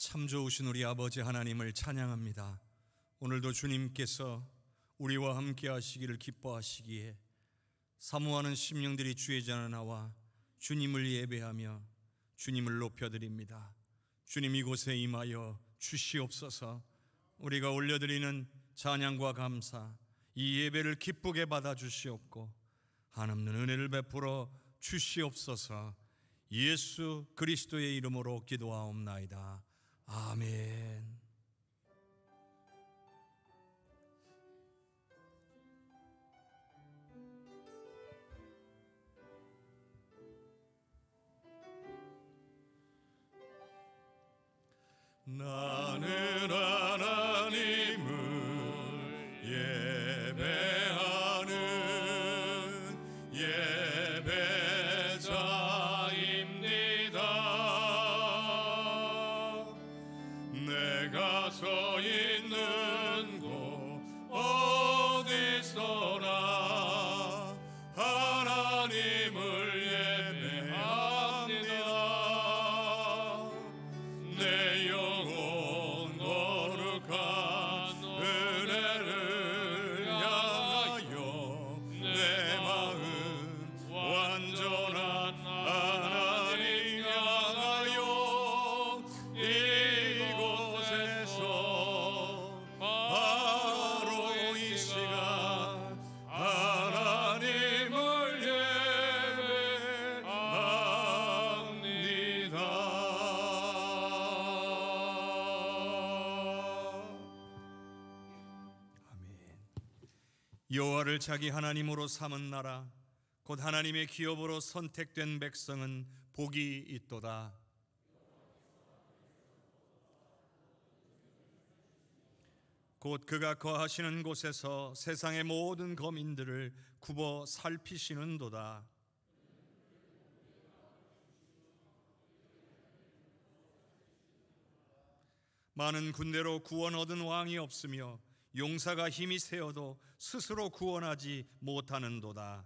참 좋으신 우리 아버지 하나님을 찬양합니다. 오늘도 주님께서 우리와 함께 하시기를 기뻐하시기에 사모하는 심령들이 주의 전에 나와 주님을 예배하며 주님을 높여드립니다. 주님, 이곳에 임하여 주시옵소서. 우리가 올려드리는 찬양과 감사, 이 예배를 기쁘게 받아주시옵고 한없는 은혜를 베풀어 주시옵소서. 예수 그리스도의 이름으로 기도하옵나이다. 아멘. 나는 하나님을 예배하는 예배자입니다. 내가 서 있는 곳 어디서나 하나님을 예배합니다. 내 영혼 거룩한 은혜를 향하여 내 마음 완전한 하나님 향하여 이곳에서 바로 이 시간 하나님을 여호와를 자기 하나님으로 삼은 나라 곧 하나님의 기업으로 선택된 백성은 복이 있도다. 곧 그가 거하시는 곳에서 세상의 모든 거민들을 굽어 살피시는도다. 많은 군대로 구원 얻은 왕이 없으며 용사가 힘이 세어도 스스로 구원하지 못하는도다.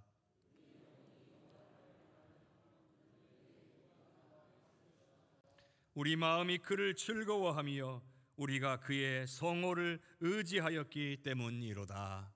우리 마음이 그를 즐거워하며 우리가 그의 성호를 의지하였기 때문이로다.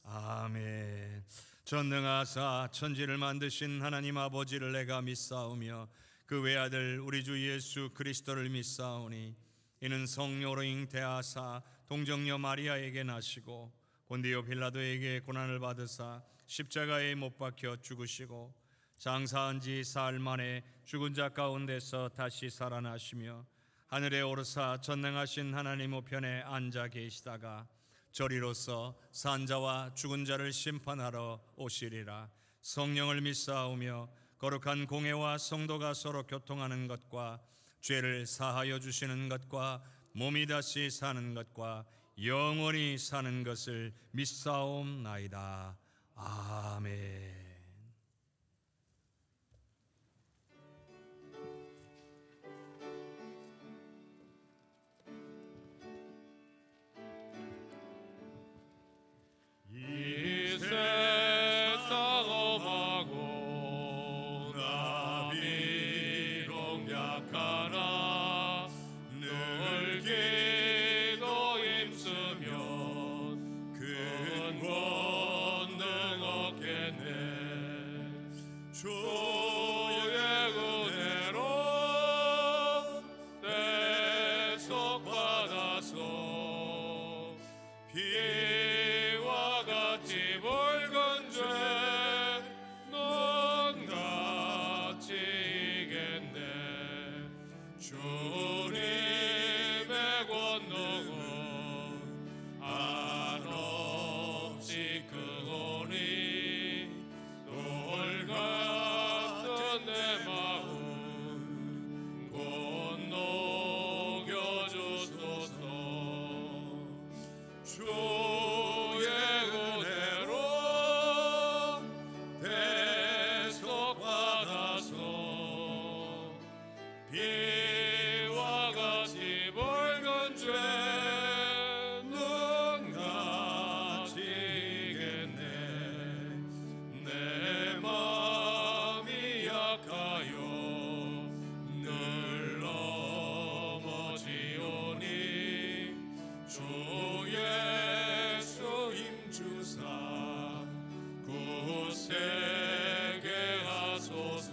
아멘. 전능하사 천지를 만드신 하나님 아버지를 내가 믿사오며 그 외아들 우리 주 예수 그리스도를 믿사오니 이는 성령으로 잉태하사 동정녀 마리아에게 나시고 본디오 빌라도에게 고난을 받으사 십자가에 못 박혀 죽으시고 장사한 지 사흘 만에 죽은 자 가운데서 다시 살아나시며 하늘에 오르사 전능하신 하나님 우편에 앉아 계시다가 저리로서 산자와 죽은 자를 심판하러 오시리라. 성령을 믿사오며 거룩한 공회와 성도가 서로 교통하는 것과 죄를 사하여 주시는 것과 몸이 다시 사는 것과 영원히 사는 것을 믿사옵나이다. 아멘. 이 세상 엄하고 나 비록 약하나 늘 기도 힘쓰면 큰 권능 얻겠네. 굳세게 하소서.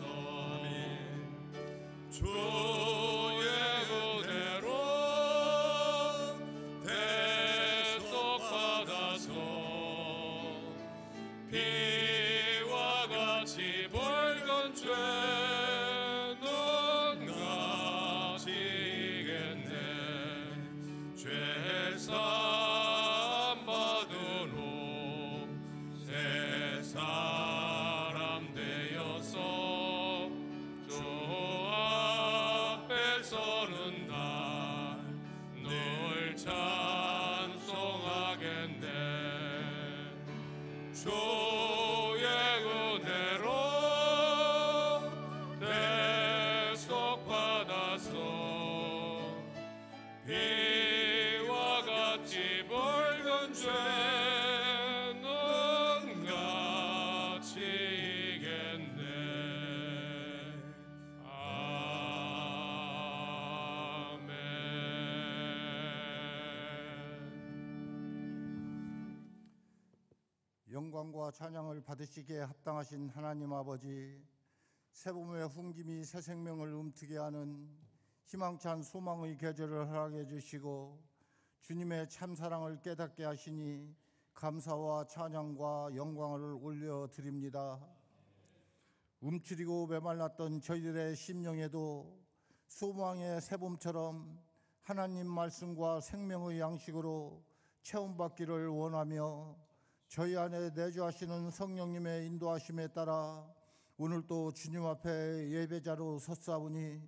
주의 은혜로 대속받아서 피와 같이 벌건 죄는 갚히겠네. 죄사함 받으러 새 사람 되어서 주 앞에 서는 날 늘 찬송하겠네. 주의 은혜로 대속받아서 피와 같이 벌건 죄는 갚히겠네. 아멘. 영광과 찬양을 받으시기에 합당하신 하나님 아버지, 새봄의 훈김이 새 생명을 움트게 하는 희망찬 소망의 계절을 허락해 주시고 주님의 참사랑을 깨닫게 하시니 감사와 찬양과 영광을 올려드립니다. 움츠리고 메말랐던 저희들의 심령에도 소망의 새봄처럼 하나님 말씀과 생명의 양식으로 체험받기를 원하며 저희 안에 내주하시는 성령님의 인도하심에 따라 오늘도 주님 앞에 예배자로 섰사오니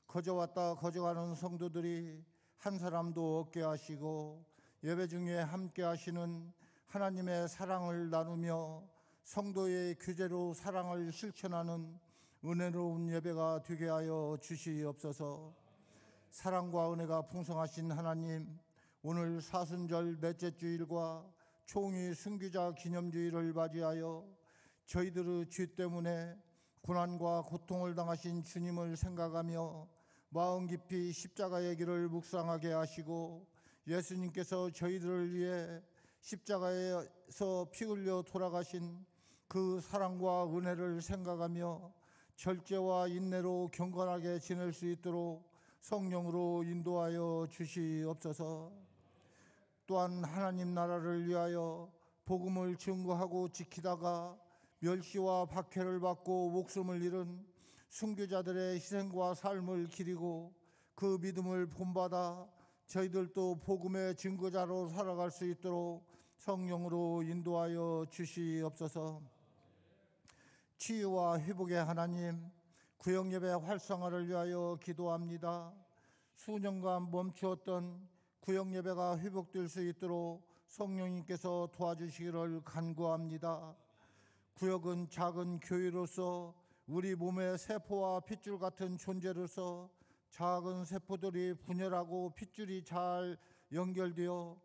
거저왔다 거저가는 성도들이 한 사람도 없게 하시고 예배 중에 함께 하시는 하나님의 사랑을 나누며 성도의 교제로 사랑을 실천하는 은혜로운 예배가 되게 하여 주시옵소서. 사랑과 은혜가 풍성하신 하나님, 오늘 사순절 넷째 주일과 총위 순교자 기념주일을 맞이하여 저희들의 죄 때문에 고난과 고통을 당하신 주님을 생각하며 마음 깊이 십자가의 길을 묵상하게 하시고 예수님께서 저희들을 위해 십자가에서 피 흘려 돌아가신 그 사랑과 은혜를 생각하며 절제와 인내로 경건하게 지낼 수 있도록 성령으로 인도하여 주시옵소서. 또한 하나님 나라를 위하여 복음을 증거하고 지키다가 멸시와 박해를 받고 목숨을 잃은 순교자들의 희생과 삶을 기리고 그 믿음을 본받아 저희들도 복음의 증거자로 살아갈 수 있도록 성령으로 인도하여 주시옵소서. 치유와 회복의 하나님, 구역예배 활성화를 위하여 기도합니다. 수년간 멈추었던 구역예배가 회복될 수 있도록 성령님께서 도와주시기를 간구합니다. 구역은 작은 교회로서 우리 몸의 세포와 핏줄 같은 존재로서 작은 세포들이 분열하고 핏줄이 잘 연결되어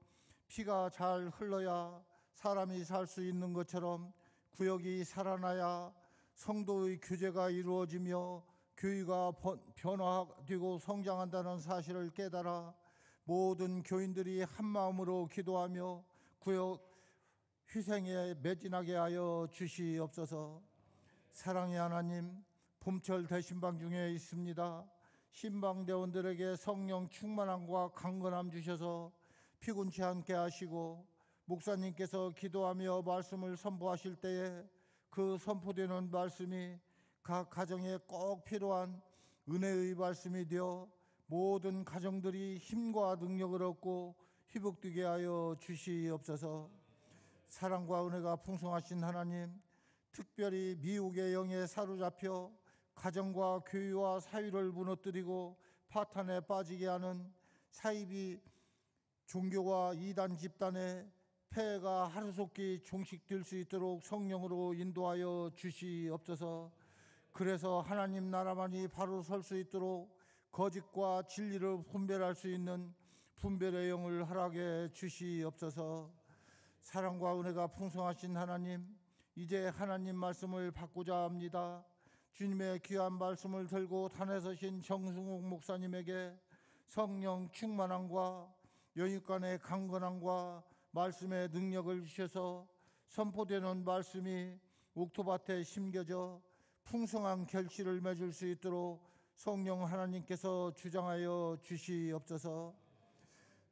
피가 잘 흘러야 사람이 살 수 있는 것처럼 구역이 살아나야 성도의 교제가 이루어지며 교회가 변화되고 성장한다는 사실을 깨달아 모든 교인들이 한마음으로 기도하며 구역 희생에 매진하게 하여 주시옵소서. 사랑의 하나님, 봄철 대신방 중에 있습니다. 신방대원들에게 성령 충만함과 강건함 주셔서 피곤치 않게 하시고 목사님께서 기도하며 말씀을 선포하실 때에 그 선포되는 말씀이 각 가정에 꼭 필요한 은혜의 말씀이 되어 모든 가정들이 힘과 능력을 얻고 회복되게 하여 주시옵소서. 사랑과 은혜가 풍성하신 하나님, 특별히 미혹의 영에 사로잡혀 가정과 교회와 사회를 무너뜨리고 파탄에 빠지게 하는 사이비 종교와 이단 집단의 폐해가 하루속히 종식될 수 있도록 성령으로 인도하여 주시옵소서. 그래서 하나님 나라만이 바로 설 수 있도록 거짓과 진리를 분별할 수 있는 분별의 영을 허락해 주시옵소서. 사랑과 은혜가 풍성하신 하나님, 이제 하나님 말씀을 받고자 합니다. 주님의 귀한 말씀을 들고 단에 서신 정승욱 목사님에게 성령 충만함과 영육간의 강건함과 말씀의 능력을 주셔서 선포되는 말씀이 옥토밭에 심겨져 풍성한 결실을 맺을 수 있도록 성령 하나님께서 주장하여 주시옵소서.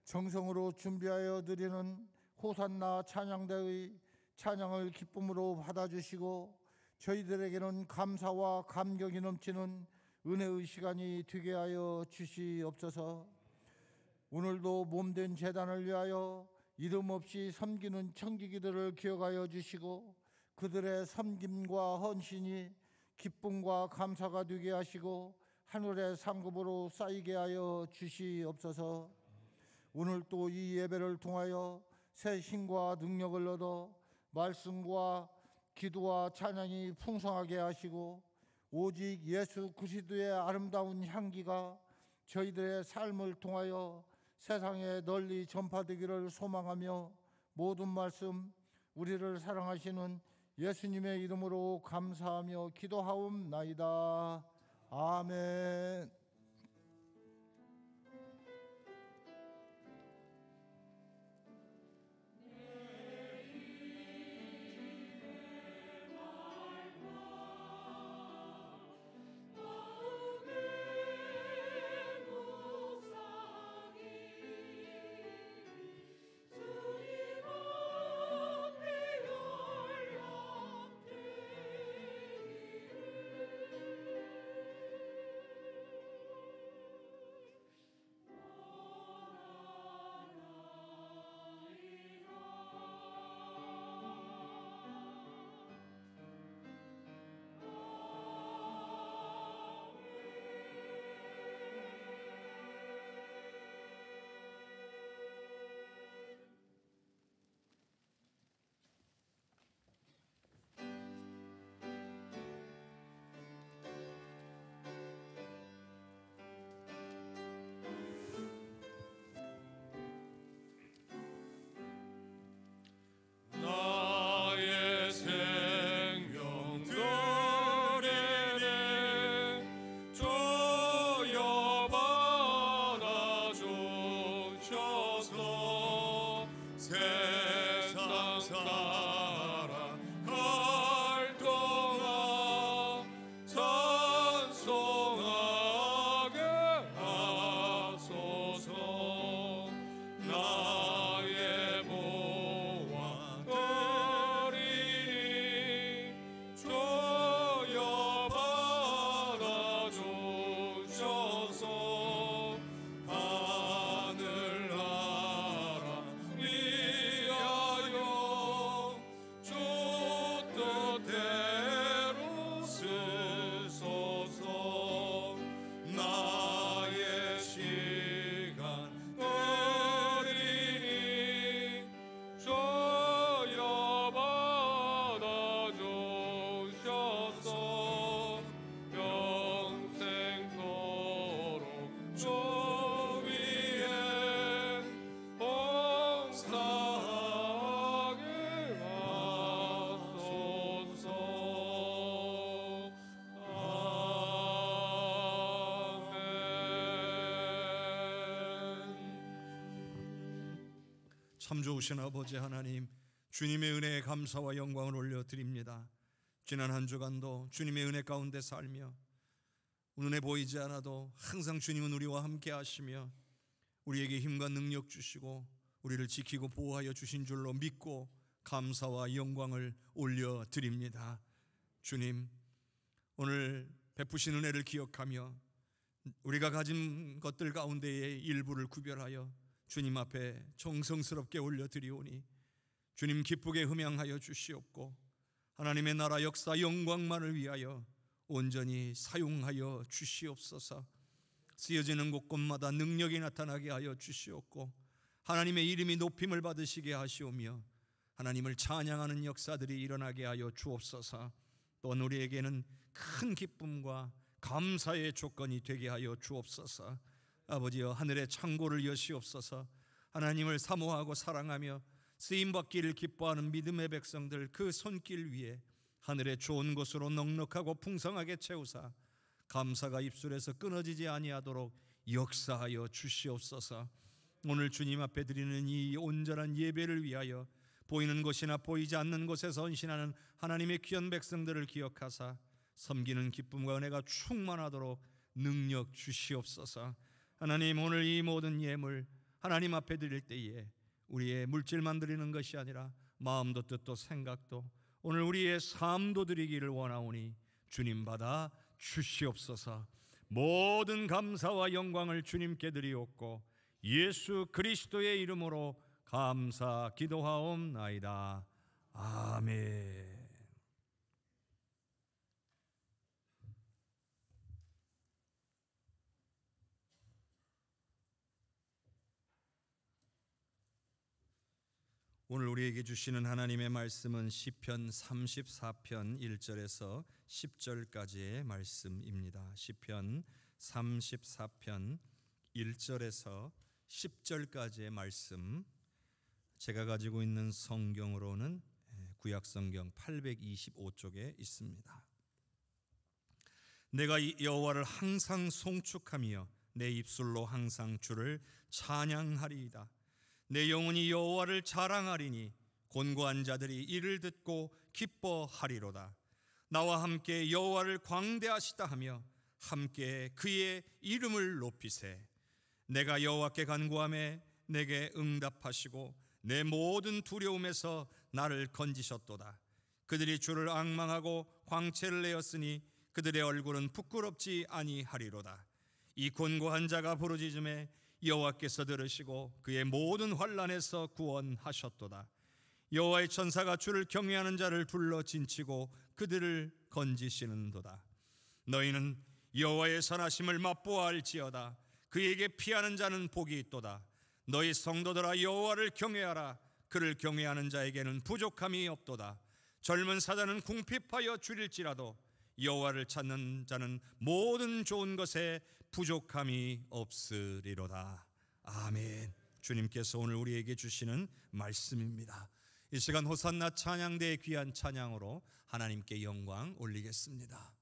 정성으로 준비하여 드리는 호산나 찬양대의 찬양을 기쁨으로 받아주시고 저희들에게는 감사와 감격이 넘치는 은혜의 시간이 되게 하여 주시옵소서. 오늘도 몸된 제단을 위하여 이름 없이 섬기는 청지기들을 기억하여 주시고 그들의 섬김과 헌신이 기쁨과 감사가 되게 하시고 하늘의 상급으로 쌓이게 하여 주시옵소서. 오늘 또 이 예배를 통하여 새 힘과 능력을 얻어 말씀과 기도와 찬양이 풍성하게 하시고 오직 예수 그리스도의 아름다운 향기가 저희들의 삶을 통하여 세상에 널리 전파되기를 소망하며 모든 말씀 우리를 사랑하시는 예수님의 이름으로 감사하며 기도하옵나이다. 아멘. 나의 생명 드리니 주여 받아주셔서 세상 사랑 갈동아 찬송하게 하소서. 나의 보화 드리니 주여 받아주셔서 하늘나라 위하여 주 뜻대로 쓰소서. 나의 시간 드리니 주여 받아주셔서 평생토록 주 위에 봉사하게 하소서. 아멘. 참 좋으신 아버지 하나님, 주님의 은혜에 감사와 영광을 올려드립니다. 지난 한 주간도 주님의 은혜 가운데 살며 눈에 보이지 않아도 항상 주님은 우리와 함께 하시며 우리에게 힘과 능력 주시고 우리를 지키고 보호하여 주신 줄로 믿고 감사와 영광을 올려드립니다. 주님, 오늘 베푸신 은혜를 기억하며 우리가 가진 것들 가운데의 일부를 구별하여 주님 앞에 정성스럽게 올려드리오니 주님 기쁘게 흠양하여 주시옵고 하나님의 나라 역사 영광만을 위하여 온전히 사용하여 주시옵소서. 쓰여지는 곳곳마다 능력이 나타나게 하여 주시옵고 하나님의 이름이 높임을 받으시게 하시오며 하나님을 찬양하는 역사들이 일어나게 하여 주옵소서. 또한 우리에게는 큰 기쁨과 감사의 조건이 되게 하여 주옵소서. 아버지여, 하늘의 창고를 여시옵소서. 하나님을 사모하고 사랑하며 쓰임받기를 기뻐하는 믿음의 백성들 그 손길 위에 하늘의 좋은 것으로 넉넉하고 풍성하게 채우사 감사가 입술에서 끊어지지 아니하도록 역사하여 주시옵소서. 오늘 주님 앞에 드리는 이 온전한 예배를 위하여 보이는 곳이나 보이지 않는 곳에서 헌신하는 하나님의 귀한 백성들을 기억하사 섬기는 기쁨과 은혜가 충만하도록 능력 주시옵소서. 하나님, 오늘 이 모든 예물 하나님 앞에 드릴 때에 우리의 물질만 드리는 것이 아니라 마음도 뜻도 생각도 오늘 우리의 삶도 드리기를 원하오니 주님 받아 주시옵소서. 모든 감사와 영광을 주님께 드리옵고 예수 그리스도의 이름으로 감사 기도하옵나이다. 아멘. 오늘 우리에게 주시는 하나님의 말씀은 시편 34편 1절에서 10절까지의 말씀입니다. 시편 34편 1절에서 10절까지의 말씀, 제가 가지고 있는 성경으로는 구약성경 825쪽에 있습니다. 내가 여호와를 항상 송축하며 내 입술로 항상 주를 찬양하리이다. 내 영혼이 여호와를 자랑하리니 곤고한 자들이 이를 듣고 기뻐하리로다. 나와 함께 여호와를 광대하시다 하며 함께 그의 이름을 높이세. 내가 여호와께 간구하매 내게 응답하시고 내 모든 두려움에서 나를 건지셨도다. 그들이 주를 앙망하고 광채를 내었으니 그들의 얼굴은 부끄럽지 아니하리로다. 이 곤고한 자가 부르짖음에 여호와께서 들으시고 그의 모든 환난에서 구원하셨도다. 여호와의 천사가 주를 경외하는 자를 둘러 진치고 그들을 건지시는도다. 너희는 여호와의 선하심을 맛보아 알지어다. 그에게 피하는 자는 복이 있도다. 너희 성도들아 여호와를 경외하라. 그를 경외하는 자에게는 부족함이 없도다. 젊은 사자는 궁핍하여 줄일지라도 여호와를 찾는 자는 모든 좋은 것에 부족함이 없으리로다. 아멘. 주님께서 오늘 우리에게 주시는 말씀입니다. 이 시간 호산나 찬양대의 귀한 찬양으로 하나님께 영광 올리겠습니다.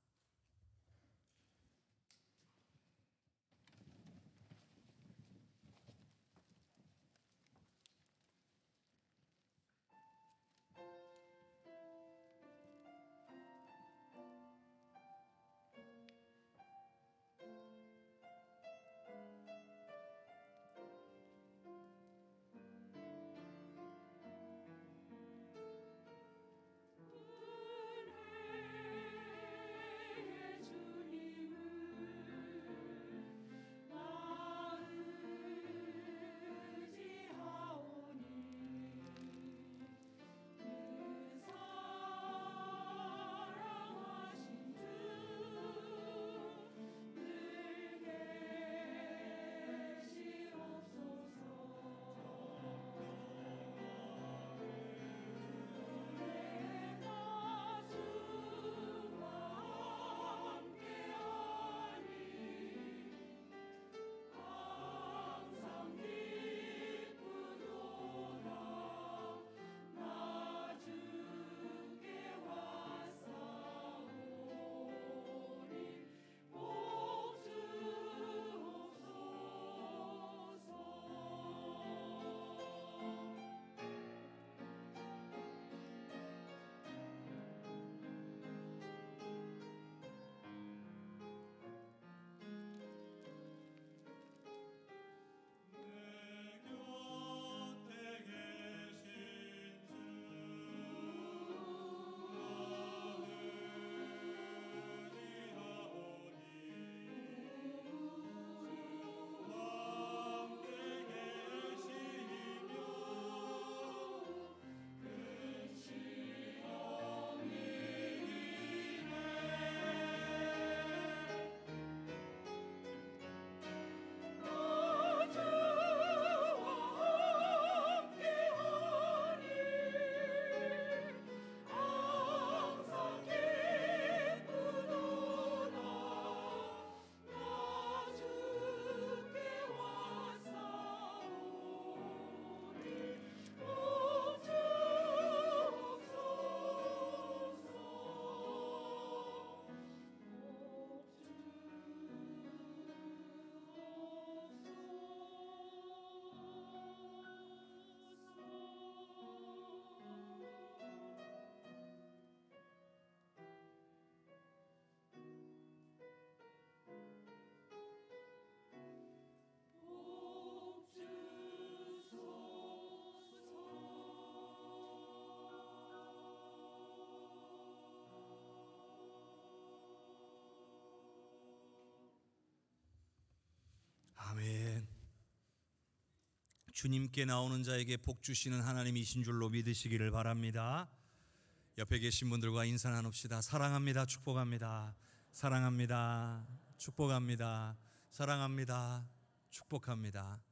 주님께 나오는 자에게 복 주시는 하나님이신 줄로 믿으시기를 바랍니다. 옆에 계신 분들과 인사 나눕시다. 사랑합니다. 축복합니다. 사랑합니다. 축복합니다. 사랑합니다. 축복합니다.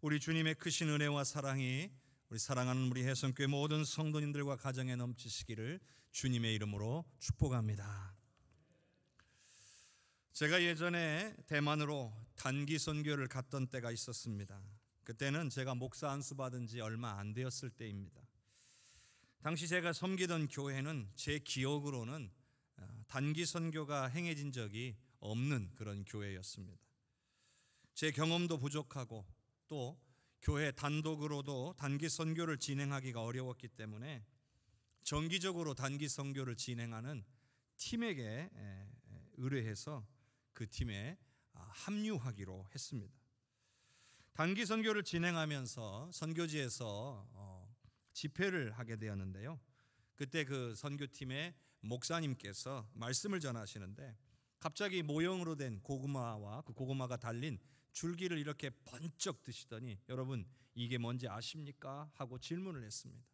우리 주님의 크신 은혜와 사랑이 우리 사랑하는 우리 해성교회 모든 성도님들과 가정에 넘치시기를 주님의 이름으로 축복합니다. 제가 예전에 대만으로 단기 선교를 갔던 때가 있었습니다. 그때는 제가 목사 안수 받은 지 얼마 안 되었을 때입니다. 당시 제가 섬기던 교회는 제 기억으로는 단기 선교가 행해진 적이 없는 그런 교회였습니다. 제 경험도 부족하고 또 교회 단독으로도 단기 선교를 진행하기가 어려웠기 때문에 정기적으로 단기 선교를 진행하는 팀에게 의뢰해서 그 팀에 합류하기로 했습니다. 단기 선교를 진행하면서 선교지에서 집회를 하게 되었는데요. 그때 그 선교팀의 목사님께서 말씀을 전하시는데 갑자기 모형으로 된 고구마와 그 고구마가 달린 줄기를 이렇게 번쩍 드시더니 여러분 이게 뭔지 아십니까? 하고 질문을 했습니다.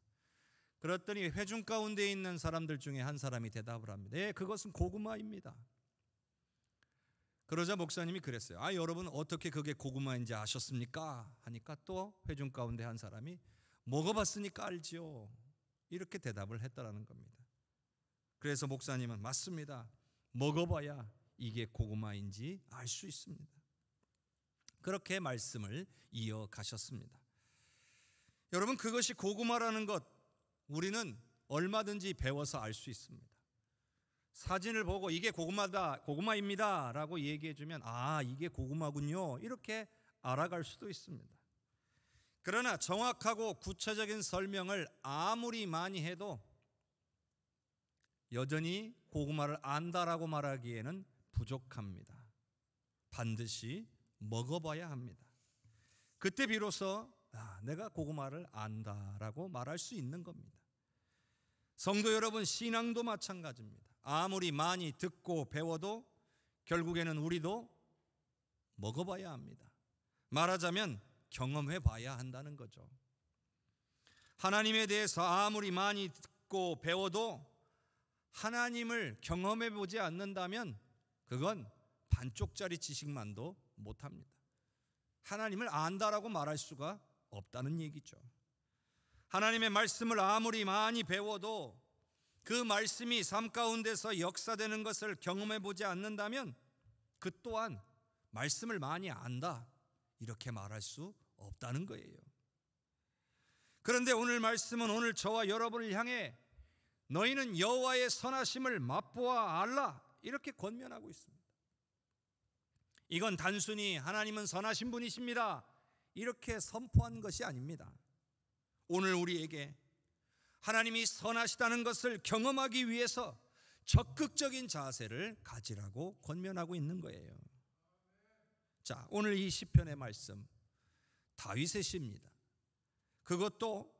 그랬더니 회중 가운데 있는 사람들 중에 한 사람이 대답을 합니다. 네, 그것은 고구마입니다. 그러자 목사님이 그랬어요. 여러분 어떻게 그게 고구마인지 아셨습니까? 하니까 또 회중 가운데 한 사람이 먹어봤으니까 알지요. 이렇게 대답을 했다라는 겁니다. 그래서 목사님은 맞습니다. 먹어봐야 이게 고구마인지 알 수 있습니다. 그렇게 말씀을 이어가셨습니다. 여러분 그것이 고구마라는 것 우리는 얼마든지 배워서 알 수 있습니다. 사진을 보고 이게 고구마다, 고구마입니다 라고 얘기해주면 이게 고구마군요 이렇게 알아갈 수도 있습니다. 그러나 정확하고 구체적인 설명을 아무리 많이 해도 여전히 고구마를 안다라고 말하기에는 부족합니다. 반드시 먹어봐야 합니다. 그때 비로소 내가 고구마를 안다라고 말할 수 있는 겁니다. 성도 여러분, 신앙도 마찬가지입니다. 아무리 많이 듣고 배워도 결국에는 우리도 먹어봐야 합니다. 말하자면 경험해 봐야 한다는 거죠. 하나님에 대해서 아무리 많이 듣고 배워도 하나님을 경험해 보지 않는다면 그건 반쪽짜리 지식만도 못합니다. 하나님을 안다라고 말할 수가 없다는 얘기죠. 하나님의 말씀을 아무리 많이 배워도 그 말씀이 삶 가운데서 역사되는 것을 경험해 보지 않는다면 그 또한 말씀을 많이 안다 이렇게 말할 수 없다는 거예요. 그런데 오늘 말씀은 오늘 저와 여러분을 향해 너희는 여호와의 선하심을 맛보아 알라 이렇게 권면하고 있습니다. 이건 단순히 하나님은 선하신 분이십니다 이렇게 선포한 것이 아닙니다. 오늘 우리에게 하나님이 선하시다는 것을 경험하기 위해서 적극적인 자세를 가지라고 권면하고 있는 거예요. 자, 오늘 이 시편의 말씀 다윗의 시입니다. 그것도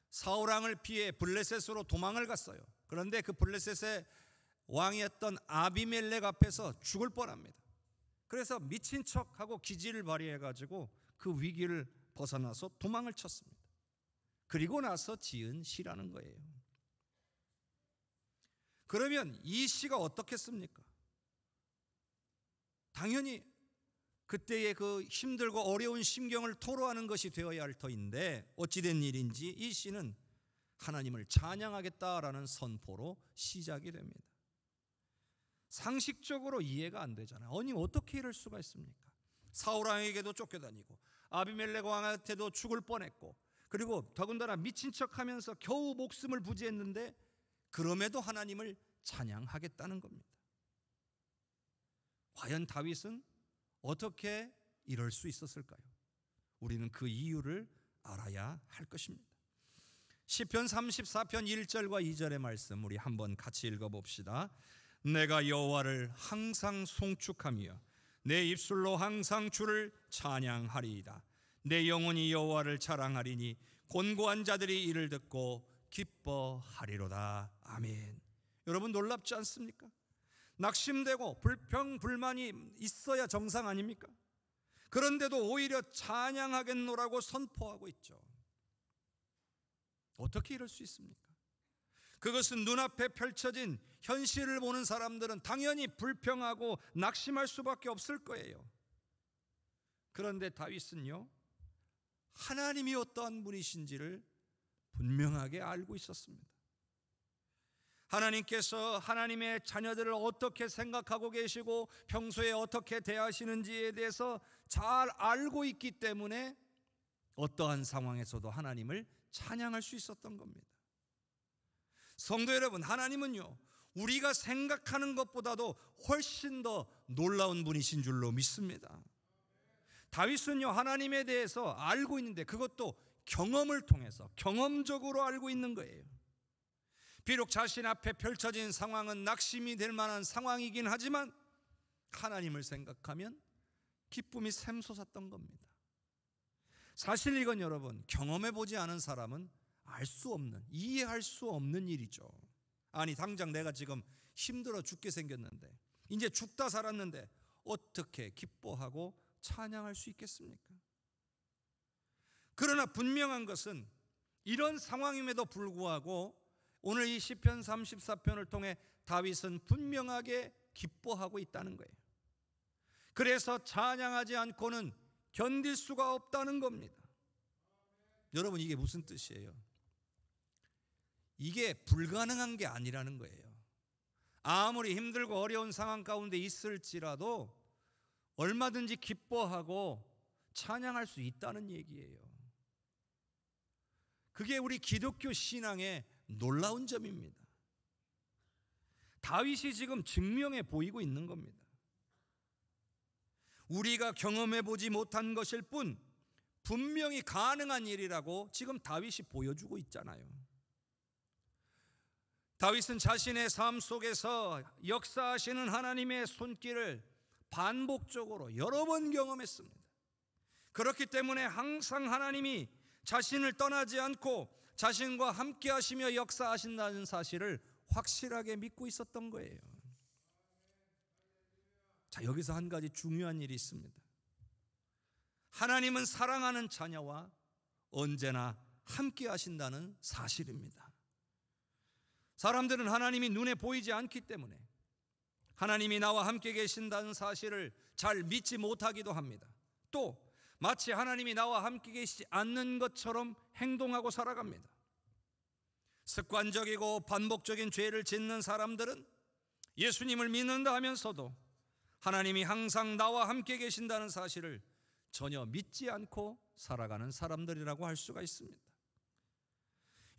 사울 왕을 피해 블레셋으로 도망을 갔어요. 그런데 그 블레셋의 왕이었던 아비멜렉 앞에서 죽을 뻔합니다. 그래서 미친 척하고 기지를 발휘해가지고 그 위기를 벗어나서 도망을 쳤습니다. 그리고 나서 지은 시라는 거예요. 그러면 이 시가 어떻겠습니까? 당연히 그때의 그 힘들고 어려운 심경을 토로하는 것이 되어야 할 터인데 어찌된 일인지 이 시는 하나님을 찬양하겠다라는 선포로 시작이 됩니다. 상식적으로 이해가 안 되잖아요. 아니 어떻게 이럴 수가 있습니까? 사울 왕에게도 쫓겨다니고 아비멜렉 왕한테도 죽을 뻔했고 그리고 더군다나 미친 척하면서 겨우 목숨을 부지했는데 그럼에도 하나님을 찬양하겠다는 겁니다. 과연 다윗은 어떻게 이럴 수 있었을까요? 우리는 그 이유를 알아야 할 것입니다. 시편 34편 1절과 2절의 말씀 우리 한번 같이 읽어봅시다. 내가 여호와를 항상 송축하며 내 입술로 항상 주를 찬양하리이다. 내 영혼이 여호와를 자랑하리니 곤고한 자들이 이를 듣고 기뻐하리로다. 아멘. 여러분 놀랍지 않습니까? 낙심되고 불평 불만이 있어야 정상 아닙니까? 그런데도 오히려 찬양하겠노라고 선포하고 있죠. 어떻게 이럴 수 있습니까? 그것은 눈앞에 펼쳐진 현실을 보는 사람들은 당연히 불평하고 낙심할 수밖에 없을 거예요. 그런데 다윗은요, 하나님이 어떠한 분이신지를 분명하게 알고 있었습니다. 하나님께서 하나님의 자녀들을 어떻게 생각하고 계시고 평소에 어떻게 대하시는지에 대해서 잘 알고 있기 때문에 어떠한 상황에서도 하나님을 찬양할 수 있었던 겁니다. 성도 여러분, 하나님은요, 우리가 생각하는 것보다도 훨씬 더 놀라운 분이신 줄로 믿습니다. 다윗은요, 하나님에 대해서 알고 있는데 그것도 경험을 통해서 경험적으로 알고 있는 거예요. 비록 자신 앞에 펼쳐진 상황은 낙심이 될 만한 상황이긴 하지만 하나님을 생각하면 기쁨이 샘솟았던 겁니다. 사실 이건 여러분, 경험해 보지 않은 사람은 알 수 없는, 이해할 수 없는 일이죠. 아니, 당장 내가 지금 힘들어 죽게 생겼는데, 이제 죽다 살았는데 어떻게 기뻐하고 찬양할 수 있겠습니까? 그러나 분명한 것은 이런 상황임에도 불구하고 오늘 이 시편 34편을 통해 다윗은 분명하게 기뻐하고 있다는 거예요. 그래서 찬양하지 않고는 견딜 수가 없다는 겁니다. 여러분, 이게 무슨 뜻이에요? 이게 불가능한 게 아니라는 거예요. 아무리 힘들고 어려운 상황 가운데 있을지라도 얼마든지 기뻐하고 찬양할 수 있다는 얘기예요. 그게 우리 기독교 신앙의 놀라운 점입니다. 다윗이 지금 증명해 보이고 있는 겁니다. 우리가 경험해 보지 못한 것일 뿐 분명히 가능한 일이라고 지금 다윗이 보여주고 있잖아요. 다윗은 자신의 삶 속에서 역사하시는 하나님의 손길을 반복적으로 여러 번 경험했습니다. 그렇기 때문에 항상 하나님이 자신을 떠나지 않고 자신과 함께 하시며 역사하신다는 사실을 확실하게 믿고 있었던 거예요. 자, 여기서 한 가지 중요한 일이 있습니다. 하나님은 사랑하는 자녀와 언제나 함께 하신다는 사실입니다. 사람들은 하나님이 눈에 보이지 않기 때문에 하나님이 나와 함께 계신다는 사실을 잘 믿지 못하기도 합니다. 또 마치 하나님이 나와 함께 계시지 않는 것처럼 행동하고 살아갑니다. 습관적이고 반복적인 죄를 짓는 사람들은 예수님을 믿는다 하면서도 하나님이 항상 나와 함께 계신다는 사실을 전혀 믿지 않고 살아가는 사람들이라고 할 수가 있습니다.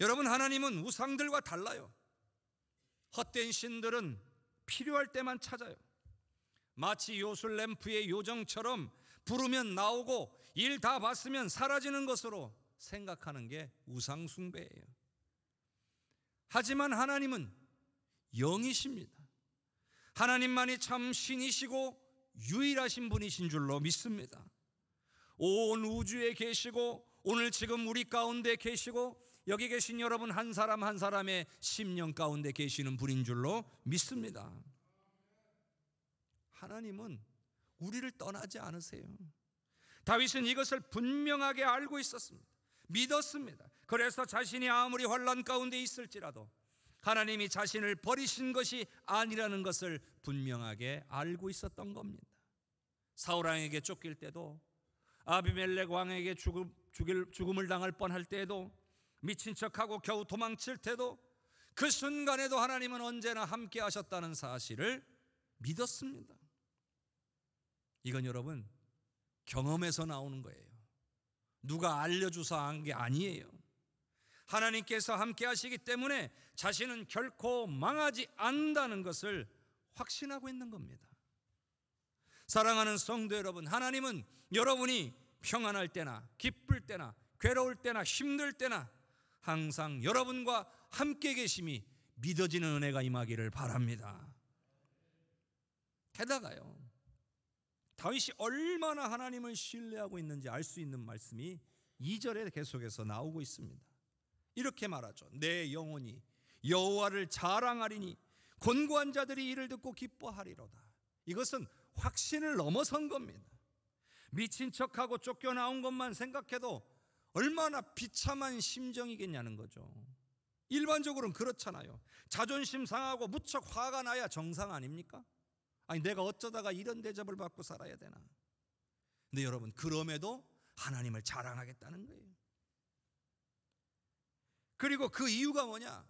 여러분, 하나님은 우상들과 달라요. 헛된 신들은 필요할 때만 찾아요. 마치 요술램프의 요정처럼 부르면 나오고 일 다 봤으면 사라지는 것으로 생각하는 게 우상숭배예요. 하지만 하나님은 영이십니다. 하나님만이 참 신이시고 유일하신 분이신 줄로 믿습니다. 온 우주에 계시고 오늘 지금 우리 가운데 계시고 여기 계신 여러분 한 사람 한 사람의 심령 가운데 계시는 분인 줄로 믿습니다. 하나님은 우리를 떠나지 않으세요. 다윗은 이것을 분명하게 알고 있었습니다. 믿었습니다. 그래서 자신이 아무리 환난 가운데 있을지라도 하나님이 자신을 버리신 것이 아니라는 것을 분명하게 알고 있었던 겁니다. 사울 왕에게 쫓길 때도, 아비멜렉 왕에게 죽음을 당할 뻔할 때에도, 미친 척하고 겨우 도망칠 때도 그 순간에도 하나님은 언제나 함께 하셨다는 사실을 믿었습니다. 이건 여러분 경험에서 나오는 거예요. 누가 알려줘서 한 게 아니에요. 하나님께서 함께 하시기 때문에 자신은 결코 망하지 않는다는 것을 확신하고 있는 겁니다. 사랑하는 성도 여러분, 하나님은 여러분이 평안할 때나 기쁠 때나 괴로울 때나 힘들 때나 항상 여러분과 함께 계심이 믿어지는 은혜가 임하기를 바랍니다. 게다가요, 다윗이 얼마나 하나님을 신뢰하고 있는지 알 수 있는 말씀이 2절에 계속해서 나오고 있습니다. 이렇게 말하죠. 내 영혼이 여호와를 자랑하리니 곤고한 자들이 이를 듣고 기뻐하리로다. 이것은 확신을 넘어선 겁니다. 미친 척하고 쫓겨나온 것만 생각해도 얼마나 비참한 심정이겠냐는 거죠. 일반적으로는 그렇잖아요. 자존심 상하고 무척 화가 나야 정상 아닙니까? 아니, 내가 어쩌다가 이런 대접을 받고 살아야 되나? 근데 여러분, 그럼에도 하나님을 자랑하겠다는 거예요. 그리고 그 이유가 뭐냐?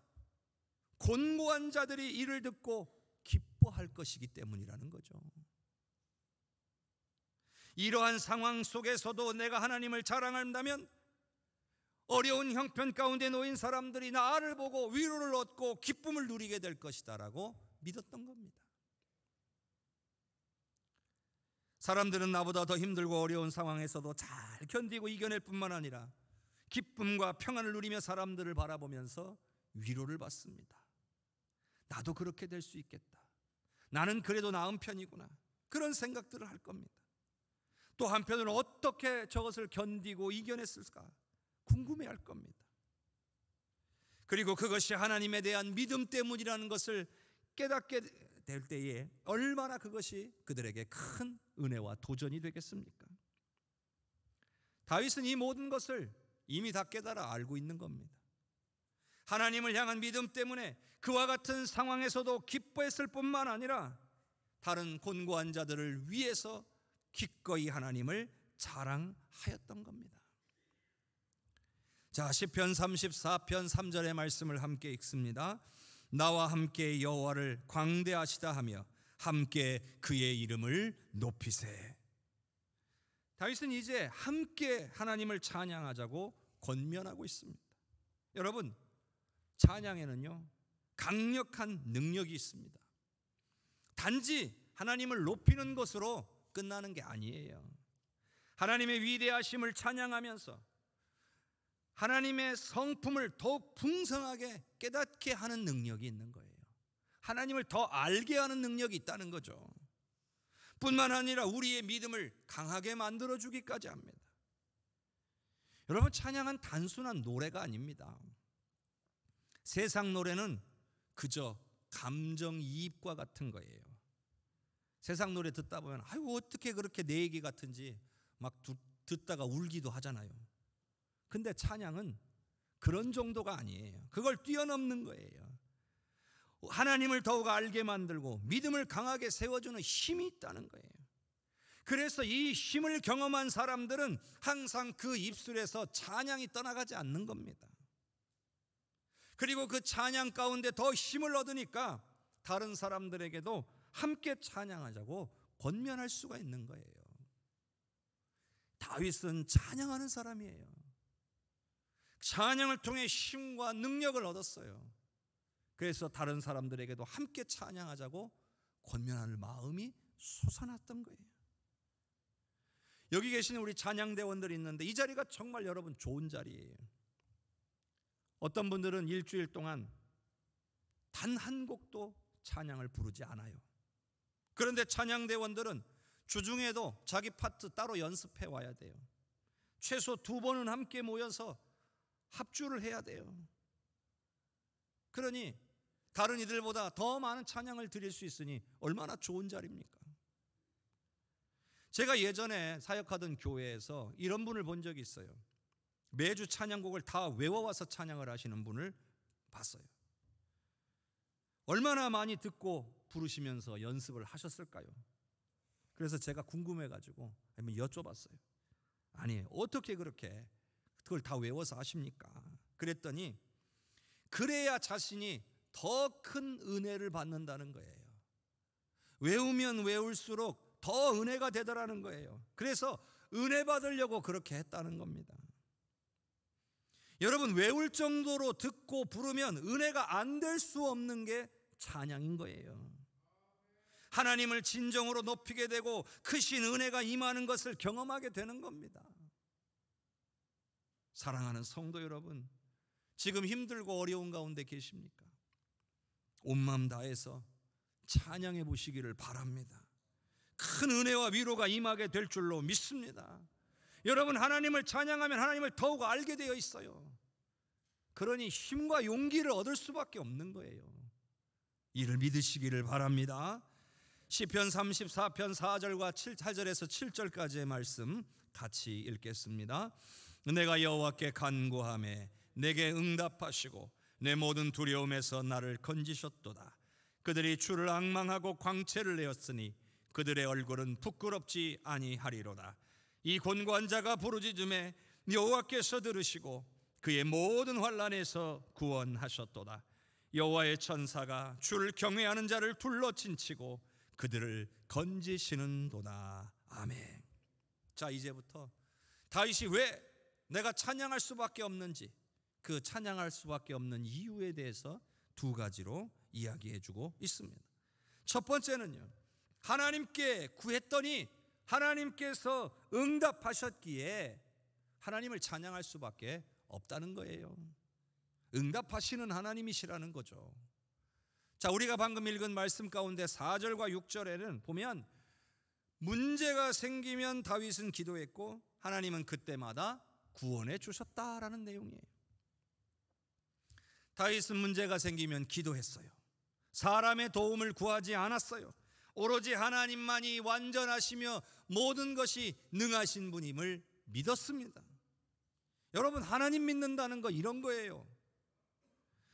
곤고한 자들이 이를 듣고 기뻐할 것이기 때문이라는 거죠. 이러한 상황 속에서도 내가 하나님을 자랑한다면 어려운 형편 가운데 놓인 사람들이 나를 보고 위로를 얻고 기쁨을 누리게 될 것이다 라고 믿었던 겁니다. 사람들은 나보다 더 힘들고 어려운 상황에서도 잘 견디고 이겨낼 뿐만 아니라 기쁨과 평안을 누리며 사람들을 바라보면서 위로를 받습니다. 나도 그렇게 될 수 있겠다. 나는 그래도 나은 편이구나. 그런 생각들을 할 겁니다. 또 한편으로는 어떻게 저것을 견디고 이겨냈을까 궁금해할 겁니다. 그리고 그것이 하나님에 대한 믿음 때문이라는 것을 깨닫게 될 때에 얼마나 그것이 그들에게 큰 은혜와 도전이 되겠습니까? 다윗은 이 모든 것을 이미 다 깨달아 알고 있는 겁니다. 하나님을 향한 믿음 때문에 그와 같은 상황에서도 기뻐했을 뿐만 아니라 다른 곤고한 자들을 위해서 기꺼이 하나님을 자랑하였던 겁니다. 자, 시편 34편 3절의 말씀을 함께 읽습니다. 나와 함께 여호와를 광대하시다 하며 함께 그의 이름을 높이세. 다윗은 이제 함께 하나님을 찬양하자고 권면하고 있습니다. 여러분, 찬양에는요 강력한 능력이 있습니다. 단지 하나님을 높이는 것으로 끝나는 게 아니에요. 하나님의 위대하심을 찬양하면서 하나님의 성품을 더욱 풍성하게 깨닫게 하는 능력이 있는 거예요. 하나님을 더 알게 하는 능력이 있다는 거죠. 뿐만 아니라 우리의 믿음을 강하게 만들어주기까지 합니다. 여러분, 찬양은 단순한 노래가 아닙니다. 세상 노래는 그저 감정이입과 같은 거예요. 세상 노래 듣다 보면 아이고 어떻게 그렇게 내 얘기 같은지 막 듣다가 울기도 하잖아요. 근데 찬양은 그런 정도가 아니에요. 그걸 뛰어넘는 거예요. 하나님을 더욱 알게 만들고 믿음을 강하게 세워주는 힘이 있다는 거예요. 그래서 이 힘을 경험한 사람들은 항상 그 입술에서 찬양이 떠나가지 않는 겁니다. 그리고 그 찬양 가운데 더 힘을 얻으니까 다른 사람들에게도 함께 찬양하자고 권면할 수가 있는 거예요. 다윗은 찬양하는 사람이에요. 찬양을 통해 힘과 능력을 얻었어요. 그래서 다른 사람들에게도 함께 찬양하자고 권면할 마음이 솟아났던 거예요. 여기 계신 우리 찬양대원들이 있는데 이 자리가 정말 여러분 좋은 자리예요. 어떤 분들은 일주일 동안 단 한 곡도 찬양을 부르지 않아요. 그런데 찬양대원들은 주중에도 자기 파트 따로 연습해 와야 돼요. 최소 2번은 함께 모여서 합주를 해야 돼요. 그러니 다른 이들보다 더 많은 찬양을 드릴 수 있으니 얼마나 좋은 자리입니까? 제가 예전에 사역하던 교회에서 이런 분을 본 적이 있어요. 매주 찬양곡을 다 외워와서 찬양을 하시는 분을 봤어요. 얼마나 많이 듣고 부르시면서 연습을 하셨을까요? 그래서 제가 궁금해가지고 여쭤봤어요. 아니, 어떻게 그렇게 그걸 다 외워서 하십니까? 그랬더니 그래야 자신이 더 큰 은혜를 받는다는 거예요. 외우면 외울수록 더 은혜가 되더라는 거예요. 그래서 은혜 받으려고 그렇게 했다는 겁니다. 여러분, 외울 정도로 듣고 부르면 은혜가 안 될 수 없는 게 찬양인 거예요. 하나님을 진정으로 높이게 되고 크신 은혜가 임하는 것을 경험하게 되는 겁니다. 사랑하는 성도 여러분, 지금 힘들고 어려운 가운데 계십니까? 온 마음 다해서 찬양해 보시기를 바랍니다. 큰 은혜와 위로가 임하게 될 줄로 믿습니다. 여러분, 하나님을 찬양하면 하나님을 더욱 알게 되어 있어요. 그러니 힘과 용기를 얻을 수밖에 없는 거예요. 이를 믿으시기를 바랍니다. 시편 34편 4절과 8절에서 7절까지의 말씀 같이 읽겠습니다. 내가 여호와께 간구하매 내게 응답하시고 내 모든 두려움에서 나를 건지셨도다. 그들이 주를 앙망하고 광채를 내었으니 그들의 얼굴은 부끄럽지 아니하리로다. 이 곤고한 자가 부르짖음에 여호와께서 들으시고 그의 모든 환난에서 구원하셨도다. 여호와의 천사가 주를 경외하는 자를 둘러친치고 그들을 건지시는도다. 아멘. 자, 이제부터 다윗이 왜 내가 찬양할 수밖에 없는지, 그 찬양할 수밖에 없는 이유에 대해서 두 가지로 이야기해 주고 있습니다. 첫 번째는요, 하나님께 구했더니 하나님께서 응답하셨기에 하나님을 찬양할 수밖에 없다는 거예요. 응답하시는 하나님이시라는 거죠. 자, 우리가 방금 읽은 말씀 가운데 4절과 6절에는 보면 문제가 생기면 다윗은 기도했고 하나님은 그때마다 구원해 주셨다라는 내용이에요. 다윗은 문제가 생기면 기도했어요. 사람의 도움을 구하지 않았어요. 오로지 하나님만이 완전하시며 모든 것이 능하신 분임을 믿었습니다. 여러분, 하나님 믿는다는 거 이런 거예요.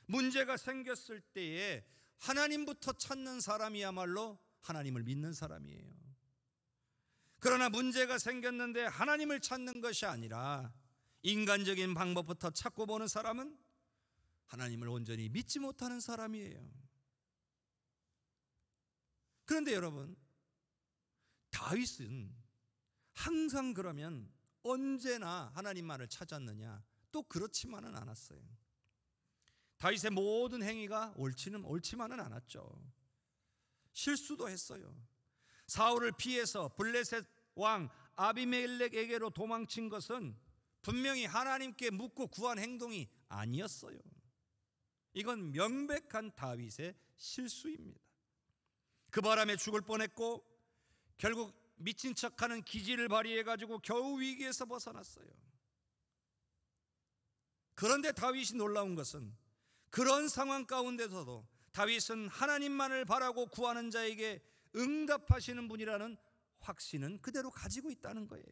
문제가 생겼을 때에 하나님부터 찾는 사람이야말로 하나님을 믿는 사람이에요. 그러나 문제가 생겼는데 하나님을 찾는 것이 아니라 인간적인 방법부터 찾고 보는 사람은 하나님을 온전히 믿지 못하는 사람이에요. 그런데 여러분, 다윗은 항상 그러면 언제나 하나님만을 찾았느냐? 또 그렇지만은 않았어요. 다윗의 모든 행위가 옳지만은 않았죠. 실수도 했어요. 사울을 피해서 블레셋 왕 아비멜렉에게로 도망친 것은 분명히 하나님께 묻고 구한 행동이 아니었어요. 이건 명백한 다윗의 실수입니다. 그 바람에 죽을 뻔했고 결국 미친 척하는 기질을 발휘해가지고 겨우 위기에서 벗어났어요. 그런데 다윗이 놀라운 것은 그런 상황 가운데서도 다윗은 하나님만을 바라고 구하는 자에게 응답하시는 분이라는 확신은 그대로 가지고 있다는 거예요.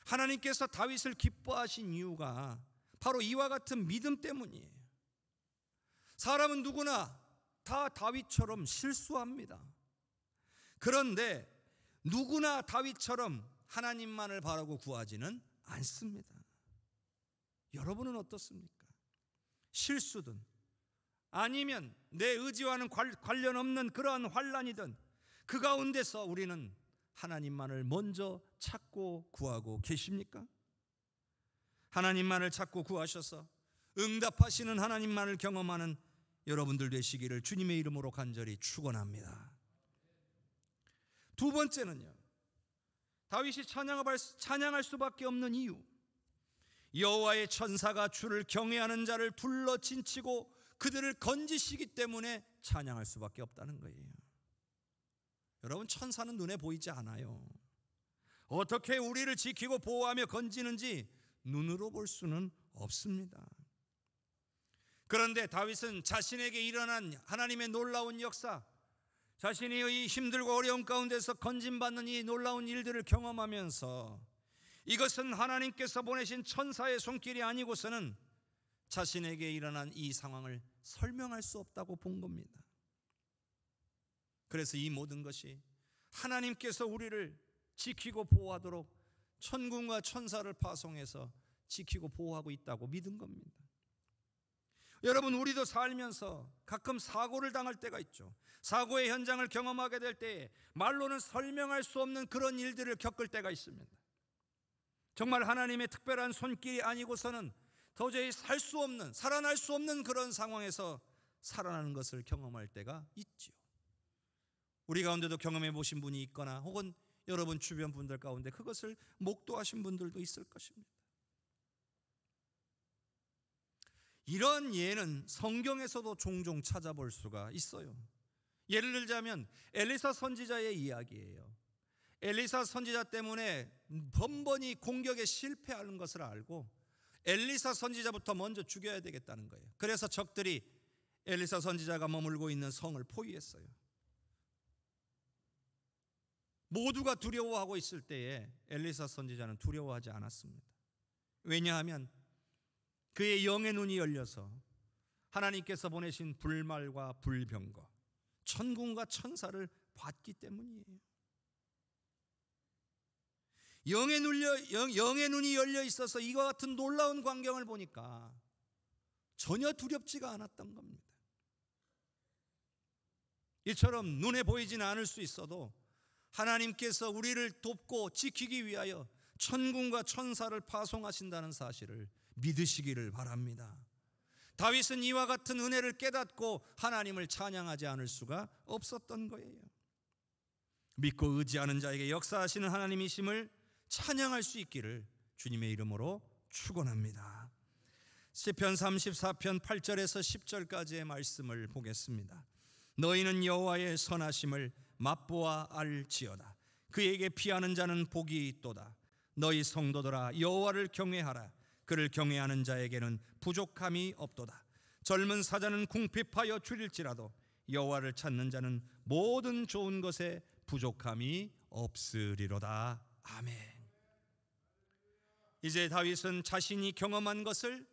하나님께서 다윗을 기뻐하신 이유가 바로 이와 같은 믿음 때문이에요. 사람은 누구나 다 다윗처럼 실수합니다. 그런데 누구나 다윗처럼 하나님만을 바라고 구하지는 않습니다. 여러분은 어떻습니까? 실수든 아니면 내 의지와는 관련 없는 그러한 환난이든 그 가운데서 우리는 하나님만을 먼저 찾고 구하고 계십니까? 하나님만을 찾고 구하셔서 응답하시는 하나님만을 경험하는 여러분들 되시기를 주님의 이름으로 간절히 축원합니다. 두 번째는요, 다윗이 찬양할 수밖에 없는 이유, 여호와의 천사가 주를 경외하는 자를 둘러친치고 그들을 건지시기 때문에 찬양할 수밖에 없다는 거예요. 여러분, 천사는 눈에 보이지 않아요. 어떻게 우리를 지키고 보호하며 건지는지 눈으로 볼 수는 없습니다. 그런데 다윗은 자신에게 일어난 하나님의 놀라운 역사, 자신이 이 힘들고 어려운 가운데서 건진받는 이 놀라운 일들을 경험하면서 이것은 하나님께서 보내신 천사의 손길이 아니고서는 자신에게 일어난 이 상황을 설명할 수 없다고 본 겁니다. 그래서 이 모든 것이 하나님께서 우리를 지키고 보호하도록 천군과 천사를 파송해서 지키고 보호하고 있다고 믿은 겁니다. 여러분, 우리도 살면서 가끔 사고를 당할 때가 있죠. 사고의 현장을 경험하게 될 때 말로는 설명할 수 없는 그런 일들을 겪을 때가 있습니다. 정말 하나님의 특별한 손길이 아니고서는 도저히 살아날 수 없는 그런 상황에서 살아나는 것을 경험할 때가 있죠. 우리 가운데도 경험해 보신 분이 있거나 혹은 여러분 주변 분들 가운데 그것을 목도하신 분들도 있을 것입니다. 이런 예는 성경에서도 종종 찾아볼 수가 있어요. 예를 들자면 엘리사 선지자의 이야기예요. 엘리사 선지자 때문에 번번이 공격에 실패하는 것을 알고 엘리사 선지자부터 먼저 죽여야 되겠다는 거예요. 그래서 적들이 엘리사 선지자가 머물고 있는 성을 포위했어요. 모두가 두려워하고 있을 때에 엘리사 선지자는 두려워하지 않았습니다. 왜냐하면 그의 영의 눈이 열려서 하나님께서 보내신 불말과 불병거, 천군과 천사를 봤기 때문이에요. 영의 눈이 열려 있어서 이와 같은 놀라운 광경을 보니까 전혀 두렵지가 않았던 겁니다. 이처럼 눈에 보이지는 않을 수 있어도 하나님께서 우리를 돕고 지키기 위하여 천군과 천사를 파송하신다는 사실을 믿으시기를 바랍니다. 다윗은 이와 같은 은혜를 깨닫고 하나님을 찬양하지 않을 수가 없었던 거예요. 믿고 의지하는 자에게 역사하시는 하나님이심을 찬양할 수 있기를 주님의 이름으로 축원합니다. 시편 34편 8절에서 10절까지의 말씀을 보겠습니다. 너희는 여호와의 선하심을 맛보아 알지어다. 그에게 피하는 자는 복이 있도다. 너희 성도들아 여호와를 경외하라. 그를 경외하는 자에게는 부족함이 없도다. 젊은 사자는 궁핍하여 줄일지라도 여호와를 찾는 자는 모든 좋은 것에 부족함이 없으리로다. 아멘. 이제 다윗은 자신이 경험한 것을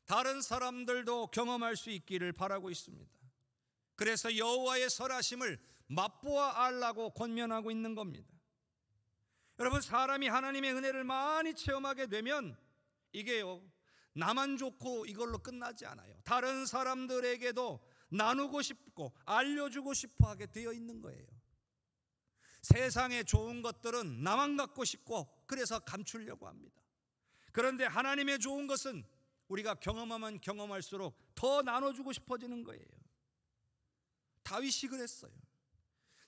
다른 사람들도 경험할 수 있기를 바라고 있습니다. 그래서 여호와의 선하심을 맛보아 알라고 권면하고 있는 겁니다. 여러분, 사람이 하나님의 은혜를 많이 체험하게 되면 이게요, 나만 좋고 이걸로 끝나지 않아요. 다른 사람들에게도 나누고 싶고 알려주고 싶어 하게 되어 있는 거예요. 세상의 좋은 것들은 나만 갖고 싶고 그래서 감추려고 합니다. 그런데 하나님의 좋은 것은 우리가 경험하면 경험할수록 더 나눠주고 싶어지는 거예요. 다윗이 그랬어요.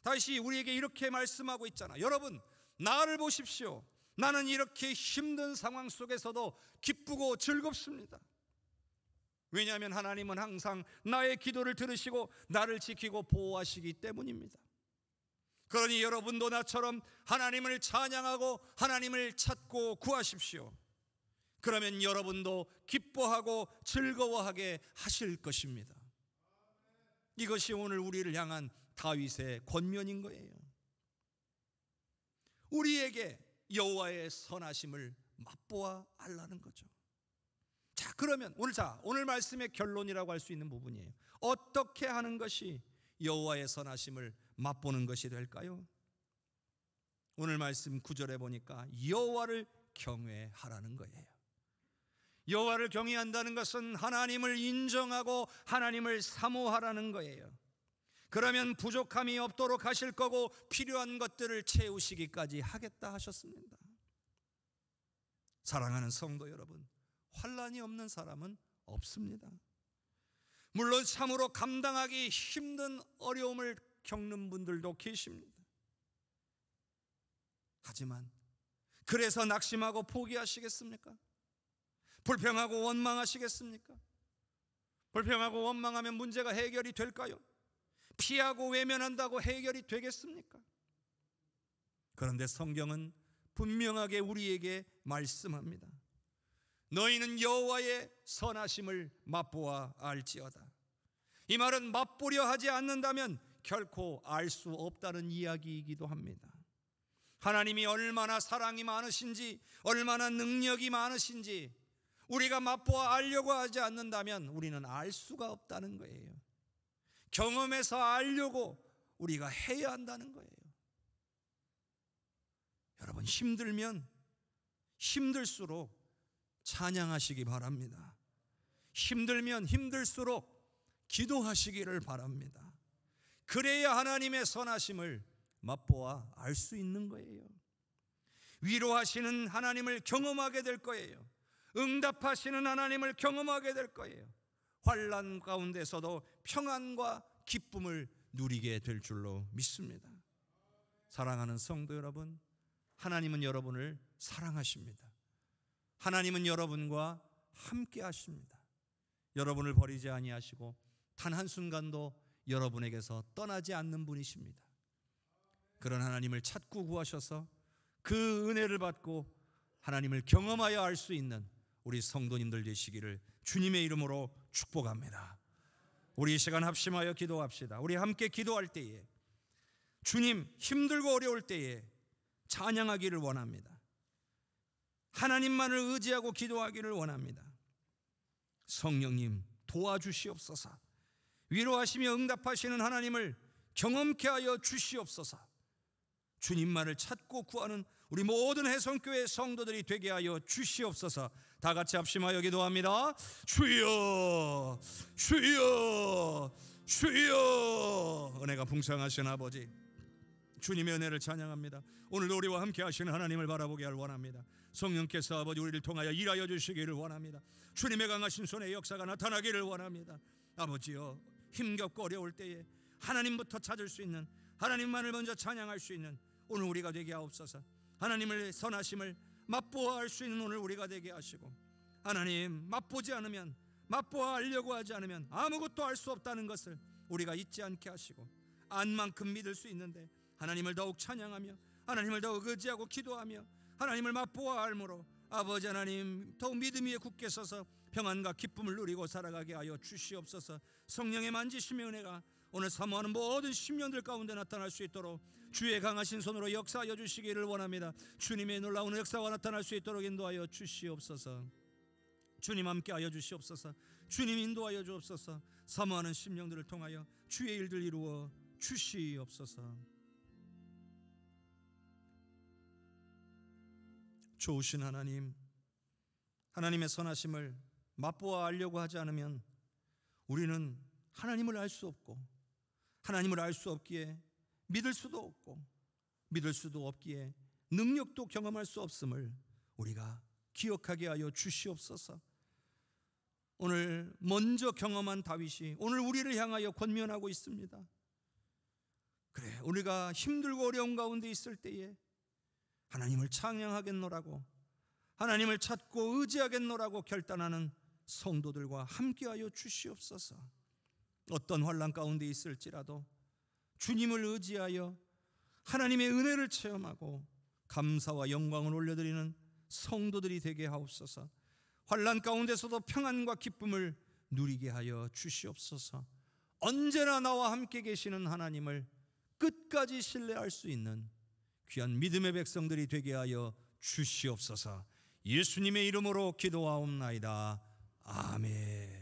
다윗이 우리에게 이렇게 말씀하고 있잖아. 여러분, 나를 보십시오. 나는 이렇게 힘든 상황 속에서도 기쁘고 즐겁습니다. 왜냐하면 하나님은 항상 나의 기도를 들으시고 나를 지키고 보호하시기 때문입니다. 그러니 여러분도 나처럼 하나님을 찬양하고 하나님을 찾고 구하십시오. 그러면 여러분도 기뻐하고 즐거워하게 하실 것입니다. 이것이 오늘 우리를 향한 다윗의 권면인 거예요. 우리에게 여호와의 선하심을 맛보아 알라는 거죠. 자, 그러면 오늘 말씀의 결론이라고 할 수 있는 부분이에요. 어떻게 하는 것이 여호와의 선하심을 맛보는 것이 될까요? 오늘 말씀 9절에 보니까 여호와를 경외하라는 거예요. 여호와를 경외한다는 것은 하나님을 인정하고 하나님을 사모하라는 거예요. 그러면 부족함이 없도록 하실 거고 필요한 것들을 채우시기까지 하겠다 하셨습니다. 사랑하는 성도 여러분, 환난이 없는 사람은 없습니다. 물론 참으로 감당하기 힘든 어려움을 겪는 분들도 계십니다. 하지만 그래서 낙심하고 포기하시겠습니까? 불평하고 원망하시겠습니까? 불평하고 원망하면 문제가 해결이 될까요? 피하고 외면한다고 해결이 되겠습니까? 그런데 성경은 분명하게 우리에게 말씀합니다. 너희는 여호와의 선하심을 맛보아 알지어다. 이 말은 맛보려 하지 않는다면 결코 알 수 없다는 이야기이기도 합니다. 하나님이 얼마나 사랑이 많으신지, 얼마나 능력이 많으신지 우리가 맛보아 알려고 하지 않는다면 우리는 알 수가 없다는 거예요. 경험해서 알려고 우리가 해야 한다는 거예요. 여러분, 힘들면 힘들수록 찬양하시기 바랍니다. 힘들면 힘들수록 기도하시기를 바랍니다. 그래야 하나님의 선하심을 맛보아 알 수 있는 거예요. 위로하시는 하나님을 경험하게 될 거예요. 응답하시는 하나님을 경험하게 될 거예요. 환난 가운데서도 평안과 기쁨을 누리게 될 줄로 믿습니다. 사랑하는 성도 여러분, 하나님은 여러분을 사랑하십니다. 하나님은 여러분과 함께 하십니다. 여러분을 버리지 아니하시고 단 한순간도 여러분에게서 떠나지 않는 분이십니다. 그런 하나님을 찾고 구하셔서 그 은혜를 받고 하나님을 경험하여 알 수 있는 우리 성도님들 되시기를 주님의 이름으로 축복합니다. 우리 이 시간 합심하여 기도합시다. 우리 함께 기도할 때에 주님, 힘들고 어려울 때에 찬양하기를 원합니다. 하나님만을 의지하고 기도하기를 원합니다. 성령님 도와주시옵소서. 위로하시며 응답하시는 하나님을 경험케 하여 주시옵소서. 주님만을 찾고 구하는 우리 모든 해성교회 성도들이 되게 하여 주시옵소서. 다 같이 합심하여 기도합니다. 주여 주여 주여. 은혜가 풍성하신 아버지, 주님의 은혜를 찬양합니다. 오늘도 우리와 함께 하시는 하나님을 바라보게 할 원합니다. 성령께서 아버지 우리를 통하여 일하여 주시기를 원합니다. 주님의 강하신 손의 역사가 나타나기를 원합니다. 아버지여, 힘겹고 어려울 때에 하나님부터 찾을 수 있는, 하나님만을 먼저 찬양할 수 있는 오늘 우리가 되게 하옵소서. 하나님의 선하심을 맛보아할 수 있는 오늘 우리가 되게 하시고, 하나님 맛보지 않으면, 맛보아하려고 하지 않으면 아무것도 알 수 없다는 것을 우리가 잊지 않게 하시고, 안만큼 믿을 수 있는데 하나님을 더욱 찬양하며 하나님을 더욱 의지하고 기도하며 하나님을 맛보아함으로 아버지 하나님 더욱 믿음 위에 굳게 서서 평안과 기쁨을 누리고 살아가게 하여 주시옵소서. 성령의 만지심의 은혜가 오늘 사모하는 모든 심령들 가운데 나타날 수 있도록 주의 강하신 손으로 역사하여 주시기를 원합니다. 주님의 놀라운 역사가 나타날 수 있도록 인도하여 주시옵소서. 주님 함께하여 주시옵소서. 주님 인도하여 주옵소서. 사모하는 심령들을 통하여 주의 일들 이루어 주시옵소서. 좋으신 하나님, 하나님의 선하심을 맛보아 알려고 하지 않으면 우리는 하나님을 알 수 없고, 하나님을 알 수 없기에 믿을 수도 없고, 믿을 수도 없기에 능력도 경험할 수 없음을 우리가 기억하게 하여 주시옵소서. 오늘 먼저 경험한 다윗이 오늘 우리를 향하여 권면하고 있습니다. 그래, 우리가 힘들고 어려운 가운데 있을 때에 하나님을 찬양하겠노라고, 하나님을 찾고 의지하겠노라고 결단하는 성도들과 함께하여 주시옵소서. 어떤 환난 가운데 있을지라도 주님을 의지하여 하나님의 은혜를 체험하고 감사와 영광을 올려드리는 성도들이 되게 하옵소서. 환난 가운데서도 평안과 기쁨을 누리게 하여 주시옵소서. 언제나 나와 함께 계시는 하나님을 끝까지 신뢰할 수 있는 귀한 믿음의 백성들이 되게 하여 주시옵소서. 예수님의 이름으로 기도하옵나이다. 아멘.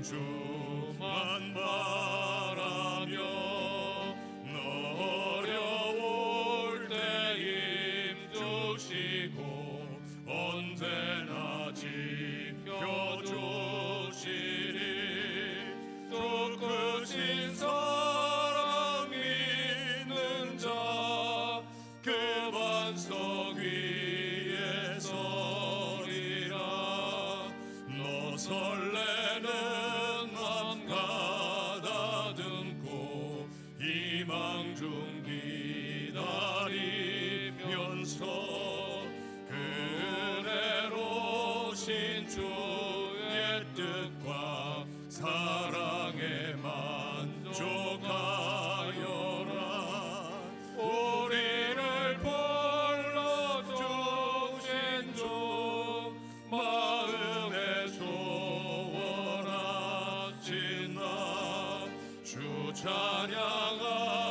주만 바라며 어려울 때 힘주시고 언제나 지켜주시리. 또 크신 사랑 믿는 자 그 반석 위에 서리라. 너 설레는 희망 중 기다리면서 그대로 신주의 뜻과 사랑에 만족하여라. 우리를 불러주신 주 마음에 소원하신 나 주 찬양하고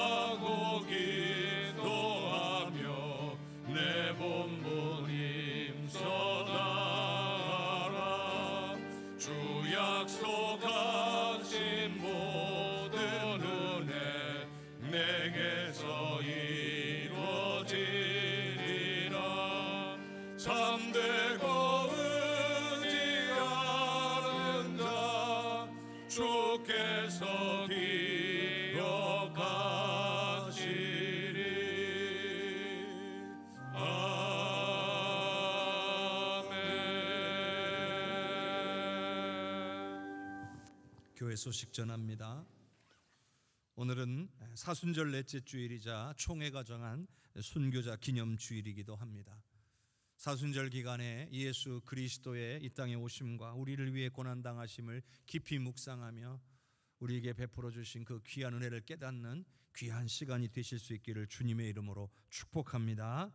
기도하며 내 본분 힘써 나가라. 주 약속하신 모든 은혜 내게서 이루어지리라. 참되고 의지하는 자 주께서 교회 소식 전합니다. 오늘은 사순절 넷째 주일이자 총회가 정한 순교자 기념 주일이기도 합니다. 사순절 기간에 예수 그리스도의 이 땅에 오심과 우리를 위해 고난당하심을 깊이 묵상하며 우리에게 베풀어 주신 그 귀한 은혜를 깨닫는 귀한 시간이 되실 수 있기를 주님의 이름으로 축복합니다.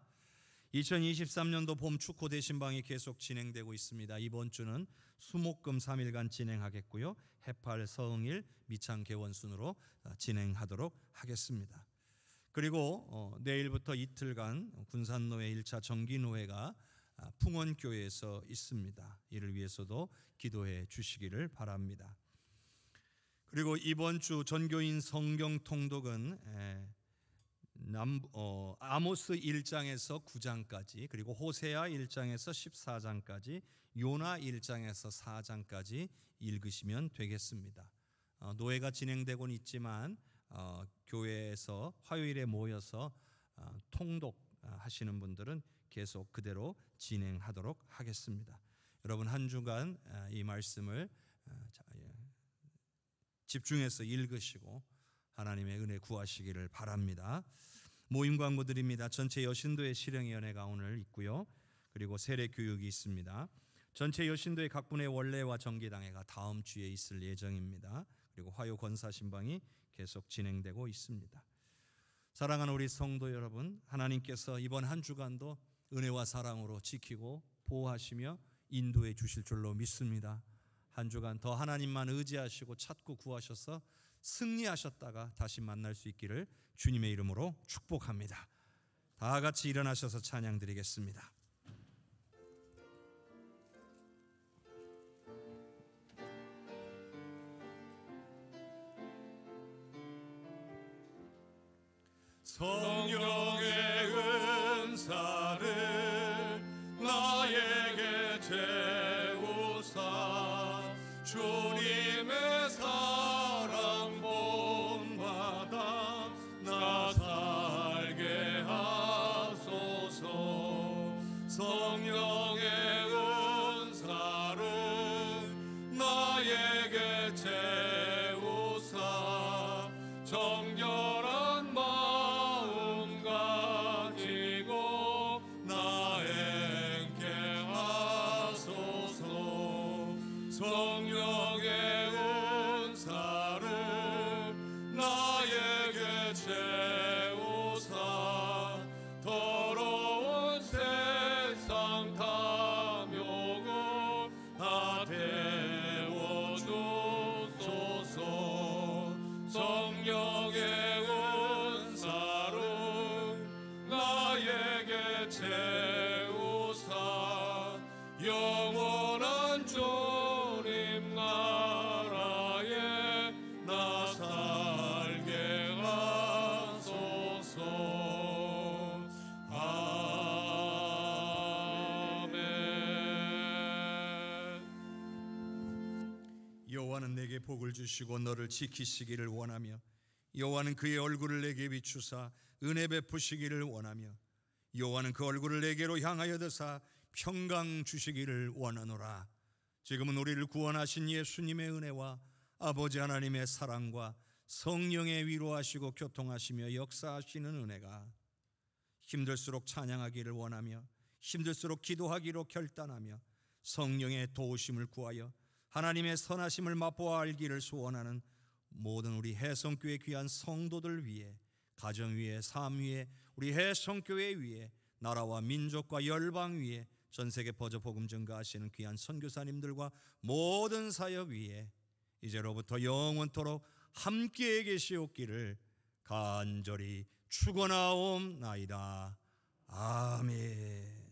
2023년도 봄 축구 대신방이 계속 진행되고 있습니다. 이번 주는 수목금 3일간 진행하겠고요. 해팔, 서응일, 미창 개원순으로 진행하도록 하겠습니다. 그리고 내일부터 이틀간 군산노회 1차 정기노회가 풍원교회에서 있습니다. 이를 위해서도 기도해 주시기를 바랍니다. 그리고 이번 주 전교인 성경 통독은 아모스 1장에서 9장까지, 그리고 호세아 1장에서 14장까지, 요나 1장에서 4장까지 읽으시면 되겠습니다. 노회가 진행되고는 있지만 교회에서 화요일에 모여서 통독하시는 분들은 계속 그대로 진행하도록 하겠습니다. 여러분 한 주간 이 말씀을 집중해서 읽으시고 하나님의 은혜 구하시기를 바랍니다. 모임 광고 드립니다. 전체 여신도의 실행위원회가 오늘 있고요. 그리고 세례 교육이 있습니다. 전체 여신도의 각 분의 원례와 정기당회가 다음 주에 있을 예정입니다. 그리고 화요 권사 신방이 계속 진행되고 있습니다. 사랑하는 우리 성도 여러분, 하나님께서 이번 한 주간도 은혜와 사랑으로 지키고 보호하시며 인도해 주실 줄로 믿습니다. 한 주간 더 하나님만 의지하시고 찾고 구하셔서 승리하셨다가 다시 만날 수 있기를 주님의 이름으로 축복합니다. 다 같이 일어나셔서 찬양 드리겠습니다. 성령의 은사를 나에게 채우사 주님의 사랑 본받아 나 살게 하소서. 성령의 은사를 나에게 채우사 정결한 마음 가지고 나 행케 하소서. 성령의 은사를 나에게 채우사 더러운 세상 탐욕을 다 태워주소서. 성령의 은사를 나에게 채우사 영원한 주님 나라에 나 살게 하소서. 아멘. 여호와는 내게 복을 주시고 너를 지키시기를 원하며 여호와는 그의 얼굴을 내게 비추사 은혜 베푸시기를 원하며 여호와는 그 얼굴을 내게로 향하여 드사 평강 주시기를 원하노라. 지금은 우리를 구원하신 예수님의 은혜와 아버지 하나님의 사랑과 성령의 위로하시고 교통하시며 역사하시는 은혜가 힘들수록 찬양하기를 원하며 힘들수록 기도하기로 결단하며 성령의 도우심을 구하여 하나님의 선하심을 맛보아 알기를 소원하는 모든 우리 해성교회 귀한 성도들 위해, 가정 위에, 삶 위에, 우리 해성교회 위에, 나라와 민족과 열방 위에, 전세계 퍼져 복음 증거하시는 귀한 선교사님들과 모든 사역 위에 이제로부터 영원토록 함께 계시옵기를 간절히 축원하옵나이다. 아멘.